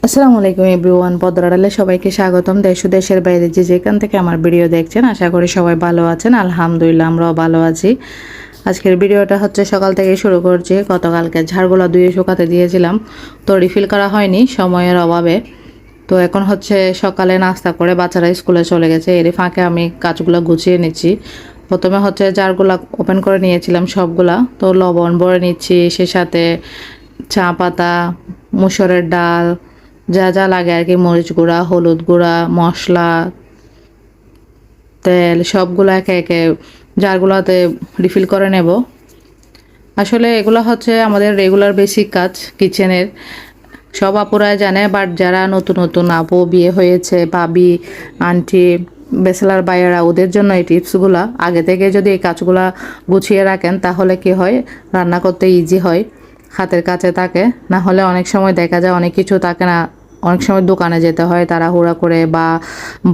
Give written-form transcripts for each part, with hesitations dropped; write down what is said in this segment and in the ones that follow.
আসসালামু আলাইকুম এভরিওয়ান, পদ্মরাডালে সবাইকে স্বাগতম। দেশ ও দেশের বাইরে যে যেখান থেকে আমার ভিডিও দেখছেন, আশা করি সবাই ভালো আছেন। আলহামদুলিল্লাহ, আমরাও ভালো আছি। আজকের ভিডিওটা হচ্ছে সকাল থেকে শুরু করছি। গতকালকে ঝাড়গুলো ধুয়ে শুকাতে দিয়েছিলাম, তো রিফিল করা হয়নি সময়ের অভাবে। তো এখন হচ্ছে সকালে নাস্তা করে বাচ্চারা স্কুলে চলে গেছে, এর ফাঁকে আমি কাজগুলো গুছিয়ে নিচ্ছি। প্রথমে হচ্ছে জারগুলা ওপেন করে নিয়েছিলাম সবগুলা, তো লবণ ভরে নিচ্ছি, সে সাথে চা পাতা, মুসুরের ডাল, যা যা লাগে আর কি, মরিচ গুঁড়া, হলুদ গুঁড়া, মশলা, তেল, সবগুলো একে একে জারগুলোতে রিফিল করে নেব। আসলে এগুলো হচ্ছে আমাদের রেগুলার বেসিক কাজ কিচেনের, সব আপুরাই জানে, বাট যারা নতুন নতুন আপু বিয়ে হয়েছে, ভাবি, আন্টি, ব্যাচেলার বাইরা, ওদের জন্য এই টিপসগুলো আগে থেকে যদি এই কাজগুলো গুছিয়ে রাখেন তাহলে কি হয়, রান্না করতে ইজি হয়, হাতের কাছে থাকে। না হলে অনেক সময় দেখা যায় অনেক কিছু থাকে না, অনেক সময় দোকানে যেতে হয় তাড়াহুড়া করে, বা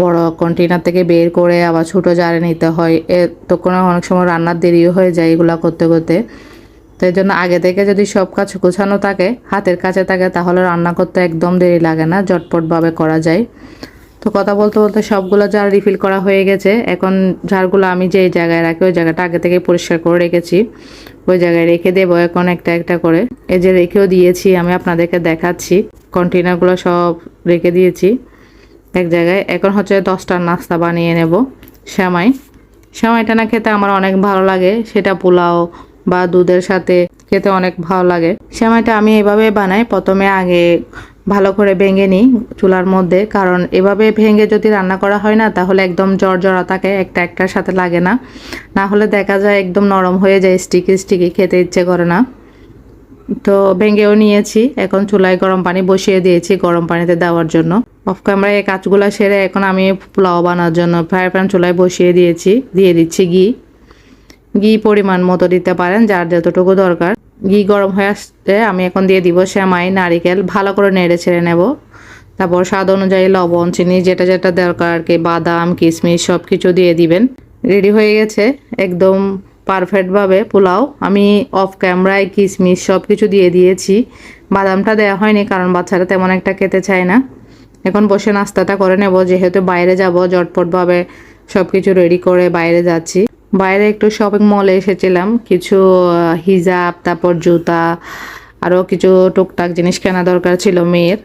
বড় কন্টেনার থেকে বের করে আবার ছোটো জারে নিতে হয়, তখন অনেক সময় রান্নার দেরিও হয়ে যায় এগুলো করতে করতে। তো এই জন্য আগে থেকে যদি সব কাজ গোছানো থাকে, হাতের কাছে থাকে, তাহলে রান্না করতে একদম দেরি লাগে না, ঝটপটভাবে করা যায়। তো কথা বলতে বলতে সবগুলো জার রিফিল করা হয়ে গেছে। এখন জারগুলো আমি যে জায়গায় রাখি ওই জায়গাটা আগে থেকে পরিষ্কার করে রেখেছি, ওই জায়গায় রেখে দেবো এখন একটা একটা করে। এই যে রেখেও দিয়েছি, আমি আপনাদেরকে দেখাচ্ছি, কন্টেনারগুলো সব রেখে দিয়েছি এক জায়গায়। এখন হচ্ছে 10টার নাস্তা বানিয়ে নেব। সেমাইটা না খেতে আমার অনেক ভালো লাগে, সেটা পোলাও বা দুধের সাথে খেতে অনেক ভালো লাগে। সেমাইটা আমি এভাবে বানাই, প্রথমে আগে ভালো করে ভেঙে নিই চুলার মধ্যে, কারণ এভাবে ভেঙে যদি রান্না করা হয় না তাহলে একদম জড়জড়া থাকে, একটা একটার সাথে লাগে না, না হলে দেখা যায় একদম নরম হয়ে যায়, স্টিকি স্টিকি, খেতে ইচ্ছে করে না। তো ভেঙেও নিয়েছি, এখন চুলায় গরম পানি বসিয়ে দিয়েছি গরম পানিতে দেওয়ার জন্য। অফ ক্যামেরায় এই কাজগুলো সেরে এখন আমি পোলাও বানানোর জন্য ফ্রাই প্যান চুলায় বসিয়ে দিয়েছি। দিয়ে দিচ্ছি ঘি পরিমাণ মতো দিতে পারেন, যার যতটুকু দরকার। ঘি গরম হয়ে আসতে আমি এখন দিয়ে দিব সেমাই, নারিকেল, ভালো করে নেড়ে ছেড়ে নেব। তারপর স্বাদ অনুযায়ী লবণ, চিনি, যেটা যেটা দরকার আর কি, বাদাম, কিশমিশ সব কিছু দিয়ে দিবেন। রেডি হয়ে গেছে একদম পারফেক্টভাবে পোলাও। আমি অফ ক্যামেরায় কিশমিশ সব কিছু দিয়ে দিয়েছি, বাদামটা দেওয়া হয়নি কারণ বাচ্চারা তেমন একটা খেতে চায় না। এখন বসে নাস্তাটা করে নেব, যেহেতু বাইরে যাব, ঝটপটভাবে সব কিছু রেডি করে বাইরে যাচ্ছি। বাইরে একটু শপিং মলে এসেছিলাম, কিছু হিজাব, তারপর জুতা, আরও কিছু টুকটাক জিনিস কেনা দরকার ছিল মেয়ের,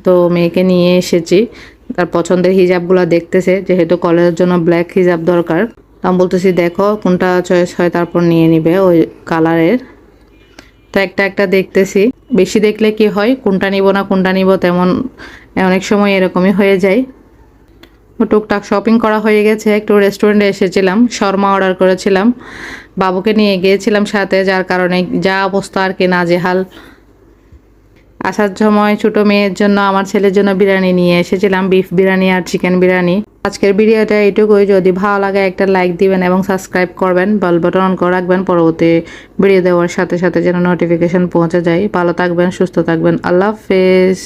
তো মেয়েকে নিয়ে এসেছি। তার পছন্দের হিজাবগুলো দেখতেছে, যেহেতু কলেজের জন্য ব্ল্যাক হিজাব দরকার। আমি বলতেছি দেখো কোনটা চয়েস হয়, তারপর নিয়ে নিবে ওই কালারের। তো একটা একটা দেখতেছি, বেশি দেখলে কি হয়, কোনটা নিব না কোনটা নিব তেমন অনেক সময় এরকমই হয়ে যায়। টুকটাক শপিং করা হয়ে গেছে। একটু রেস্টুরেন্টে এসেছিলাম, শর্মা অর্ডার করেছিলাম, বাবুকে নিয়ে গিয়েছিলাম সাথে, যার কারণে যা অবস্থা আর কি, নাজেহাল। আসার সময় ছোটো মেয়ের জন্য, আমার ছেলের জন্য বিরিয়ানি নিয়ে এসেছিলাম, বিফ বিরিয়ানি আর চিকেন বিরিয়ানি। আজকের ভিডিওটা এইটুকুই। যদি ভালো লাগে একটা লাইক দিবেন এবং সাবস্ক্রাইব করবেন, বেল বাটন অন করে রাখবেন, পরবর্তী ভিডিও দেওয়ার সাথে সাথে যেন নোটিফিকেশন পৌঁছে যায়। ভালো থাকবেন, সুস্থ থাকবেন, আল্লাহ হাফেজ।